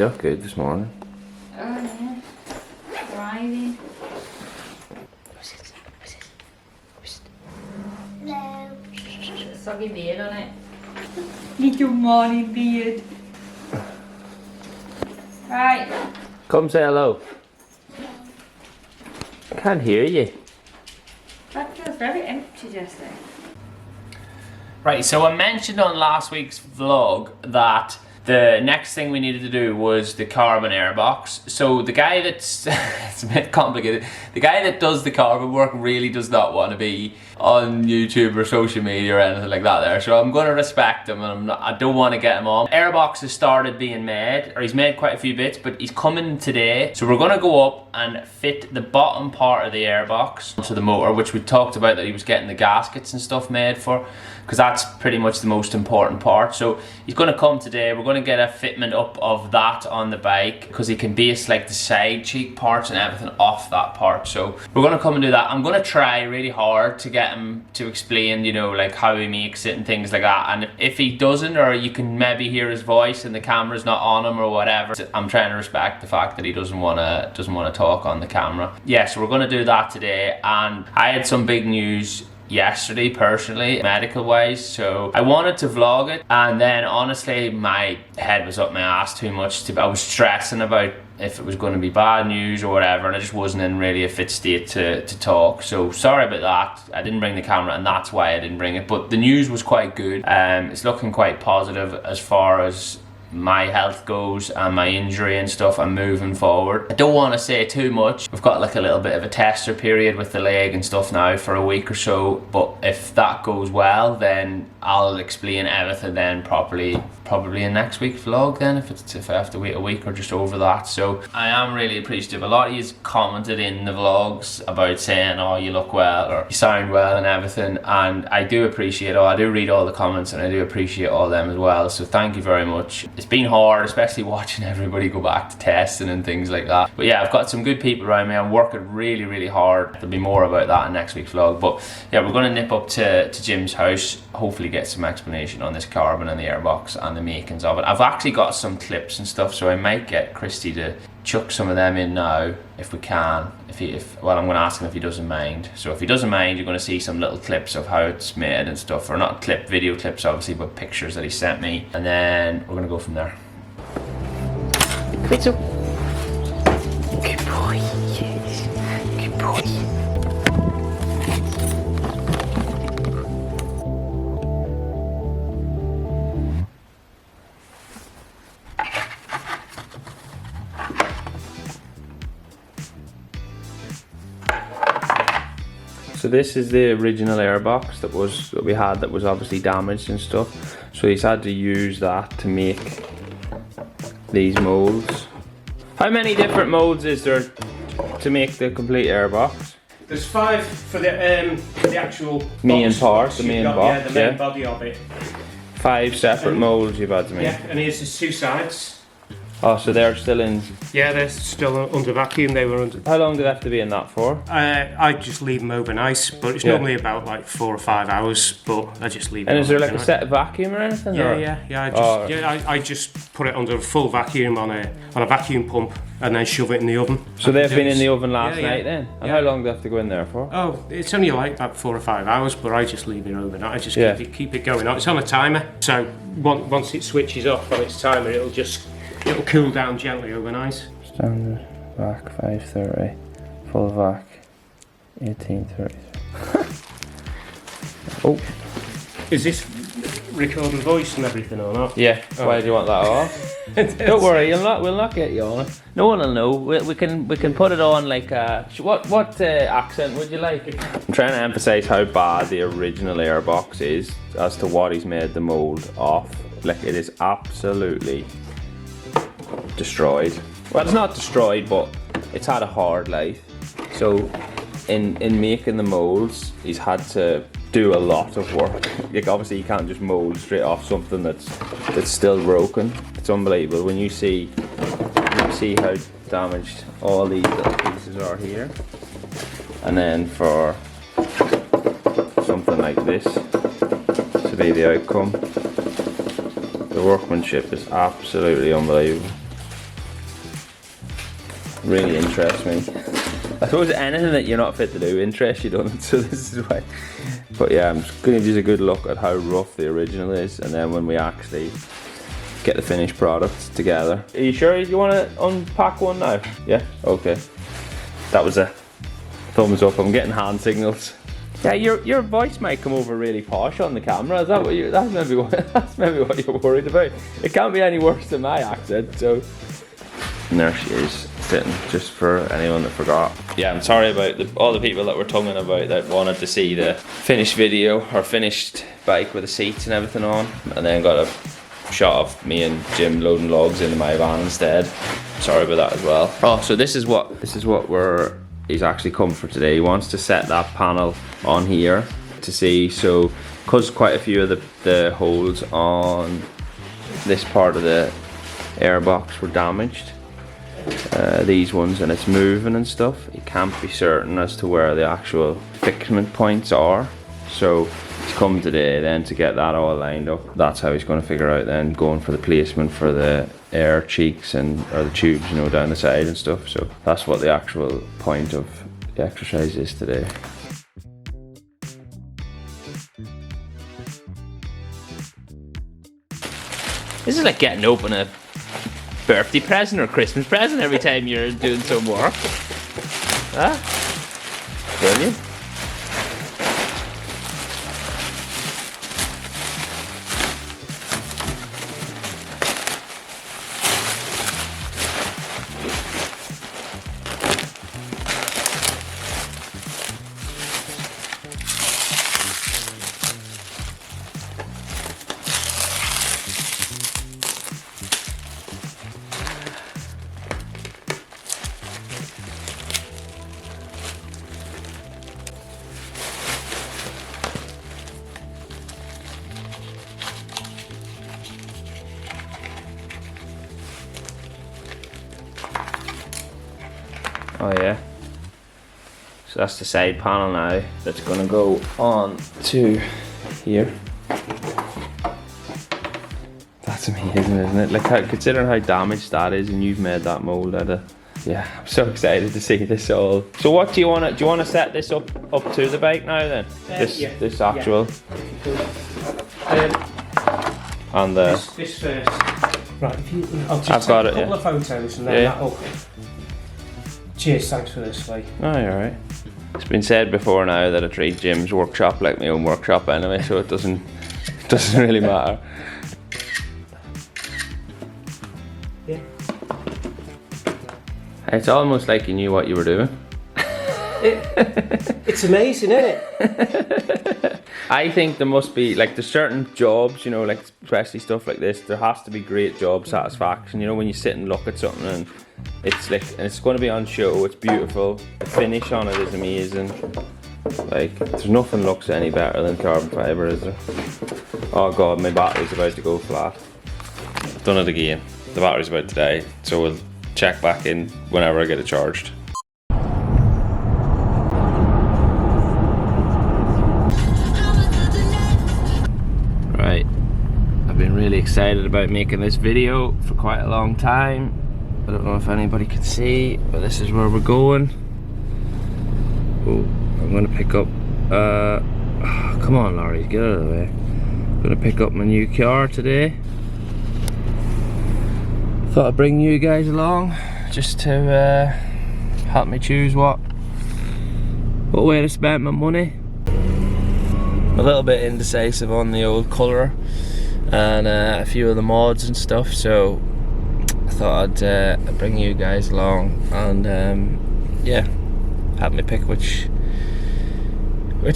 look good this morning. Oh yeah. Driving. No. Soggy beard on it. Little morning beard. Right. Come say hello. I can't hear you. That feels very empty just there. Right, so I mentioned on last week's vlog that the next thing we needed to do was the carbon air box. So the guy that's, it's a bit complicated, the guy that does the carbon work really does not want to be on YouTube or social media or anything like that there. So I'm going to respect him and I don't want to get him on. Airbox has started being made, or he's made quite a few bits, but he's coming today. So we're going to go up and fit the bottom part of the airbox onto the motor, which we talked about that he was getting the gaskets and stuff made for, because that's pretty much the most important part. So he's going to come today. We're going to get a fitment up of that on the bike, because he can base like the side cheek parts and everything off that part. So we're going to come and do that. I'm going to try really hard to get him to explain, you know, like how he makes it and things like that. And if he doesn't, or you can maybe hear his voice and the camera's not on him or whatever, I'm trying to respect the fact that he doesn't want to talk on the camera. Yeah, so we're going to do that today. And I had some big news yesterday personally, medical wise, so I wanted to vlog it, and then honestly my head was up my ass too much. I was stressing about if it was going to be bad news or whatever, and I just wasn't in really a fit state to talk. So sorry about that. I didn't bring the camera, and that's why I didn't bring it. But the news was quite good. It's looking quite positive as far as my health goes and my injury and stuff. I'm moving forward. I don't want to say too much. We've got like a little bit of a tester period with the leg and stuff now for a week or so, but if that goes well, then I'll explain everything then properly, probably in next week's vlog then, if I have to wait a week or just over that. So I am really appreciative. A lot of you commented in the vlogs about saying, oh, you look well or you sound well and everything, and I do appreciate all. I do read all the comments and I do appreciate all them as well, so thank you very much. It's been hard, especially watching everybody go back to testing and things like that. But yeah, I've got some good people around me. I'm working really, really hard. There'll be more about that in next week's vlog. But yeah, we're going to nip up to Jim's house, hopefully get some explanation on this carbon and the airbox and the makings of it. I've actually got some clips and stuff, so I might get Christy to chuck some of them in now if we can. Well, I'm going to ask him if he doesn't mind. So if he doesn't mind, you're going to see some little clips of how it's made and stuff, or not video clips obviously, but pictures that he sent me, and then we're going to go from there. Good boy, yes, good boy. So this is the original airbox that we had that was obviously damaged and stuff. So he's had to use that to make these molds. How many different molds is there to make the complete airbox? There's 5 for the actual main box. part, the main box, yeah, the main body of it. 5 separate molds you've had to make. Yeah, and here's the 2 sides. Oh, so they're still in. Yeah, they're still under vacuum. They were under. How long do they have to be in that for? I just leave them overnight, but it's normally about like 4 or 5 hours. But I just leave. And them is there like overnight. a set vacuum or anything? Yeah, or? yeah. I just put it under full vacuum on a vacuum pump, and then shove it in the oven. So they've been in the oven last night then? And yeah. how long do they have to go in there for? Oh, it's only like about 4 or 5 hours, but I just leave it overnight. I just keep it going on. It's on a timer, so once it switches off on its timer, it'll cool down gently overnight. Standard vac 530, full vac 1830. Oh, is this recording voice and everything or not? yeah. Oh. Why do you want that off? Don't worry, we'll not get you on it. No one will know. We can put it on like what accent would you like? I'm trying to emphasise how bad the original airbox is as to what he's made the mould off. Like, it is absolutely destroyed. Well, it's not destroyed, but it's had a hard life. So in making the molds, he's had to do a lot of work. Like, obviously you can't just mold straight off something that's still broken. It's unbelievable when you see how damaged all these little pieces are here, and then for something like this to be the outcome. The workmanship is absolutely unbelievable. really interests me. I suppose anything that you're not fit to do interests you, don't it? So this is why. But yeah, I'm just going to give you a good look at how rough the original is, and then when we actually get the finished product together. Are you sure you want to unpack one now? Yeah? Okay. That was a thumbs up. I'm getting hand signals. Yeah, your voice might come over really posh on the camera. Is that what you? That's maybe what you're worried about. It can't be any worse than my accent. So, and there she is, sitting. Just for anyone that forgot. Yeah, I'm sorry about all the people that were tonguing about that wanted to see the finished video or finished bike with the seats and everything on, and then got a shot of me and Jim loading logs into my van instead. Sorry about that as well. Oh, so this is what he's actually come for today. He wants to set that panel on here to see, so because quite a few of the holes on this part of the airbox were damaged, these ones, and it's moving and stuff, he can't be certain as to where the actual fixment points are. So he's come today then to get that all lined up. That's how he's going to figure out then going for the placement for the air cheeks or the tubes, you know, down the side and stuff. So that's what the actual point of the exercise is today. This is like getting to open a birthday present or Christmas present every time you're doing some work. Huh? Brilliant. Oh yeah, so that's the side panel now that's going to go on to here. That's amazing, isn't it? Like, considering how damaged that is, and you've made that mold out of. Yeah, I'm so excited to see this all. So what do you want to? Do you want to set this up to the bike now then? This actual. And the. This first. Right, if you, I'll just I've got take it, a couple of photos and then that'll. Cheers, thanks for this, Lee. Oh, you're right. It's been said before now that I treat Jim's workshop like my own workshop anyway, so it doesn't really matter. Yeah. It's almost like you knew what you were doing. It's amazing, isn't it? I think there must be, like, there's certain jobs, you know, like especially stuff like this, there has to be great job satisfaction, you know, when you sit and look at something and it's like, and it's going to be on show, it's beautiful, the finish on it is amazing. Like, there's nothing looks any better than carbon fibre, is there? Oh god, my battery's about to go flat. I've done it again. The battery's about to die, so we'll check back in whenever I get it charged. Right, I've been really excited about making this video for quite a long time. I don't know if anybody can see, but this is where we're going. Oh, I'm gonna pick up, come on Laurie, get out of the way. I'm gonna pick up my new car today. Thought I'd bring you guys along, just to help me choose what way to spend my money. I'm a little bit indecisive on the old colour and a few of the mods and stuff, so I thought I'd bring you guys along and yeah, help me pick which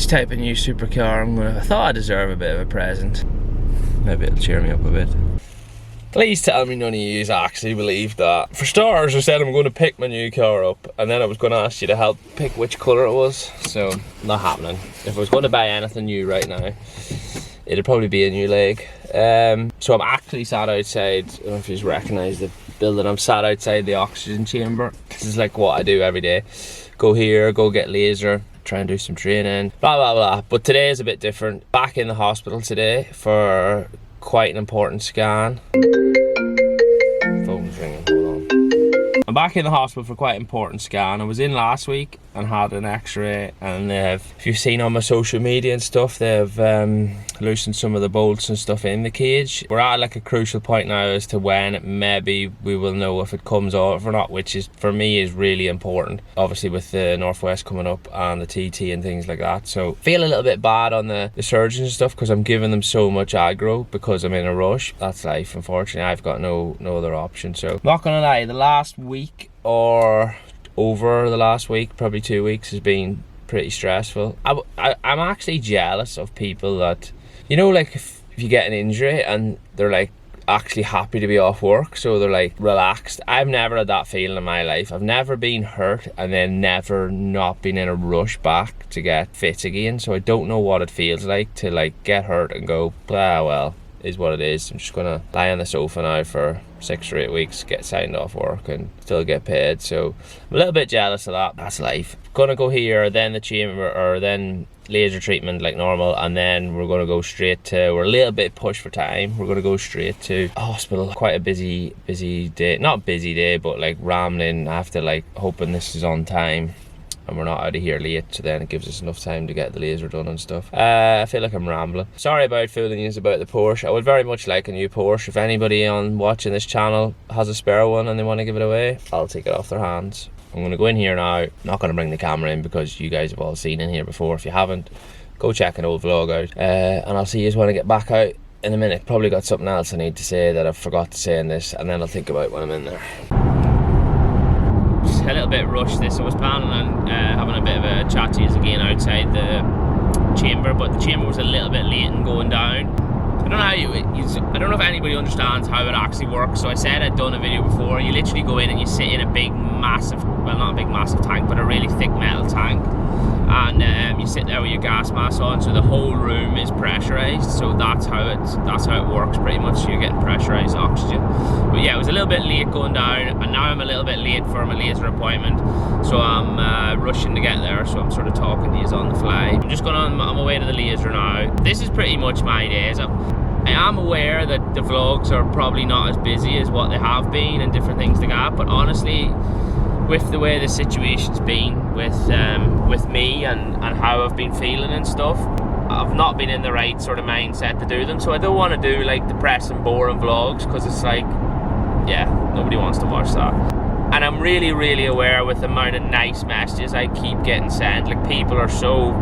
type of new supercar I'm gonna. I thought I deserve a bit of a present. Maybe it'll cheer me up a bit. Please tell me none of you actually believe that. For starters, I said I'm going to pick my new car up, and then I was going to ask you to help pick which colour it was, so not happening. If I was going to buy anything new right now, it'd probably be a new leg. So I'm actually sat outside, I don't know if you recognise the building, I'm sat outside the oxygen chamber. This is like what I do every day. Go here, go get laser, try and do some training, blah blah blah. But today is a bit different. Back in the hospital today for quite an important scan. Phone's ringing, hold on. I'm back in the hospital for quite an important scan. I was in last week and had an x-ray, and if you've seen on my social media and stuff, they've loosened some of the bolts and stuff in the cage. We're at like a crucial point now as to when maybe we will know if it comes off or not, which is, for me, is really important. Obviously with the Northwest coming up and the TT and things like that. So feel a little bit bad on the surgeons and stuff, because I'm giving them so much aggro because I'm in a rush. That's life, unfortunately. I've got no other option. So not gonna lie, the last week, or over the last week, probably 2 weeks, has been pretty stressful. I'm actually jealous of people that, you know, like if you get an injury and they're like actually happy to be off work, so they're like relaxed. I've never had that feeling in my life. I've never been hurt and then never not been in a rush back to get fit again, so I don't know what it feels like to like get hurt and go, ah well, is what it is. I'm just gonna lie on the sofa now for 6 or 8 weeks, get signed off work and still get paid. So I'm a little bit jealous of that. That's life. Gonna go here, then the chamber, or then laser treatment like normal, and then we're gonna go straight to, we're a little bit pushed for time, we're gonna go straight to hospital. Quite a busy day, not busy day, but like rambling. I have to like, hoping this is on time and we're not out of here late, so then it gives us enough time to get the laser done and stuff. I feel like I'm rambling. Sorry about fooling you about the Porsche. I would very much like a new Porsche. If anybody on watching this channel has a spare one and they want to give it away, I'll take it off their hands. I'm going to go in here now. I'm not going to bring the camera in because you guys have all seen in here before. If you haven't, go check an old vlog out, and I'll see you when I get back out in a minute. Probably got something else I need to say that I forgot to say in this, and then I'll think about when I'm in there. A little bit rushed this. I was planning on having a bit of a chat to you again outside the chamber, but the chamber was a little bit late in going down. I don't know how I don't know if anybody understands how it actually works. So I said I'd done a video before. You literally go in and you sit in a big massive, well not a big massive tank, but a really thick metal tank, and you sit there with your gas mask on, so the whole room is pressurized. So that's how it works pretty much. You're getting pressurized oxygen. But yeah, it was a little bit late going down, and now I'm a little bit late for my laser appointment, so I'm rushing to get there. So I'm sort of talking to you on the fly. I'm just going on my way to the laser now. This is pretty much my days. I am aware that the vlogs are probably not as busy as what they have been and different things like that, but honestly, with the way the situation's been with me and how I've been feeling and stuff, I've not been in the right sort of mindset to do them. So I don't want to do like depressing, boring vlogs, because it's like, yeah, nobody wants to watch that. And I'm really, really aware with the amount of nice messages I keep getting sent. Like, people are so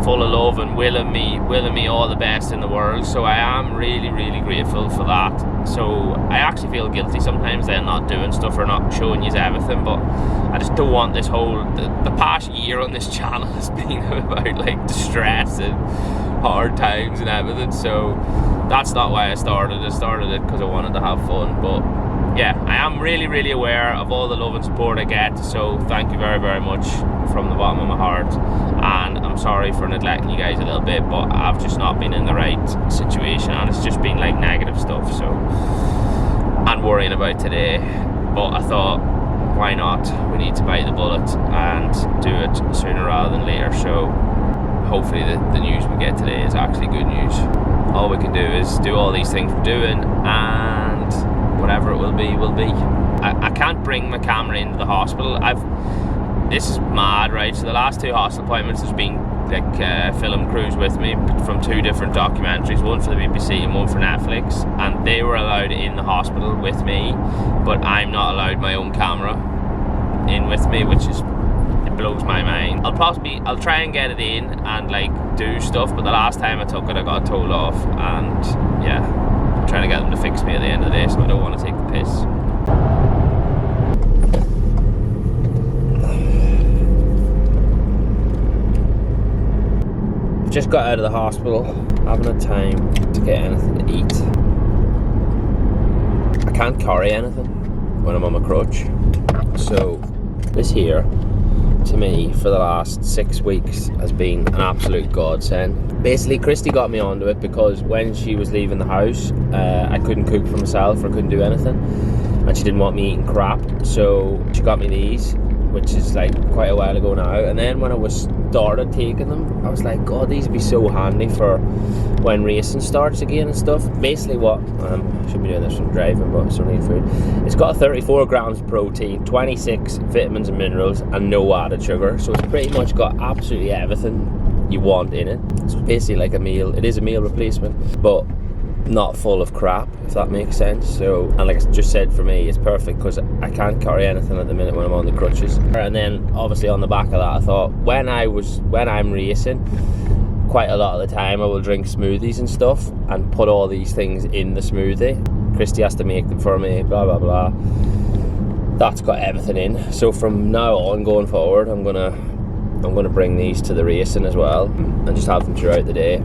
full of love and willing me all the best in the world. So I am really, really grateful for that. So I actually feel guilty sometimes then not doing stuff or not showing you everything, but I just don't want this whole, the past year on this channel has been about like distress and hard times and everything. So that's not why I started it because I wanted to have fun. But yeah, I am really, really aware of all the love and support I get, so thank you very, very much from the bottom of my heart. And I'm sorry for neglecting you guys a little bit, but I've just not been in the right situation, and it's just been like negative stuff, so, and worrying about today. But I thought, why not? We need to bite the bullet and do it sooner rather than later. So hopefully the news we get today is actually good news. All we can do is do all these things we're doing, and whatever it will be, will be. I can't bring my camera into the hospital. This is mad, right? So the last 2 hospital appointments, there's been like film crews with me from 2 different documentaries, one for the BBC and one for Netflix, and they were allowed in the hospital with me, but I'm not allowed my own camera in with me, which is, it blows my mind. I'll try and get it in and like do stuff, but the last time I took it I got told off, and yeah, I'm trying to get them to fix me at the end of the day, so I don't want to take the piss. Just got out of the hospital, haven't had time to get anything to eat. I can't carry anything when I'm on my crutch, so this here to me for the last 6 weeks has been an absolute godsend. Basically, Christy got me onto it because when she was leaving the house, I couldn't cook for myself or couldn't do anything, and she didn't want me eating crap, so she got me these. which is like quite a while ago now. And then when I started taking them, I was like, God, these would be so handy for when racing starts again and stuff. Basically what, I should be doing this from driving, but I still need food. It's got 34 grams of protein, 26 vitamins and minerals, and no added sugar. So it's pretty much got absolutely everything you want in it. So it's basically like a meal. It is a meal replacement, but not full of crap, if that makes sense. So, and like I just said, for me it's perfect because I can't carry anything at the minute when I'm on the crutches. And then obviously on the back of that, I thought when I'm racing, quite a lot of the time I will drink smoothies and stuff and put all these things in the smoothie. Christy has to make them for me, blah blah blah. That's got everything in. So from now on going forward, I'm gonna bring these to the racing as well and just have them throughout the day,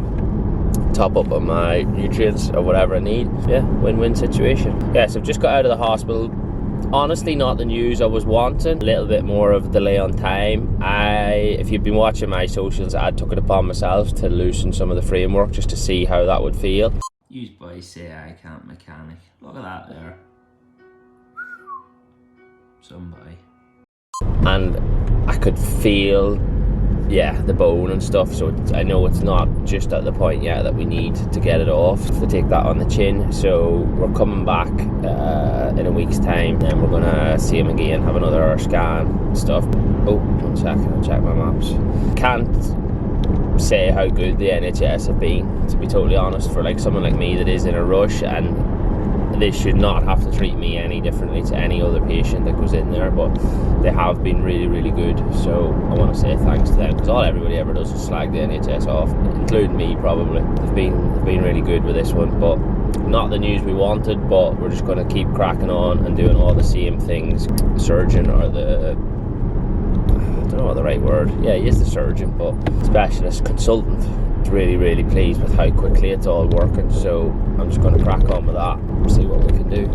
top up on my nutrients or whatever I need. Yeah, win-win situation. Yeah, so I've just got out of the hospital. Honestly, not the news I was wanting. A little bit more of a delay on time. If you've been watching my socials, I took it upon myself to loosen some of the framework just to see how that would feel. Use boys say I can't mechanic. Look at that there. Somebody. And I could feel, yeah, the bone and stuff, so I know it's not just at the point yet that we need to get it off, to take that on the chin. So we're coming back in a week's time, then we're gonna see him again, have another scan and stuff. Oh, 1 second, I'll check my maps. Can't say how good the NHS have been, to be totally honest, for like someone like me that is in a rush, and they should not have to treat me any differently to any other patient that goes in there, but they have been really, really good. So I want to say thanks to them, because all everybody ever does is slag the NHS off, including me probably. They've been really good with this one, but not the news we wanted, but we're just going to keep cracking on and doing all the same things. The surgeon, or the, I don't know what the right word, yeah, he is the surgeon, but specialist consultant, really, really pleased with how quickly it's all working. So I'm just going to crack on with that, see what we can do.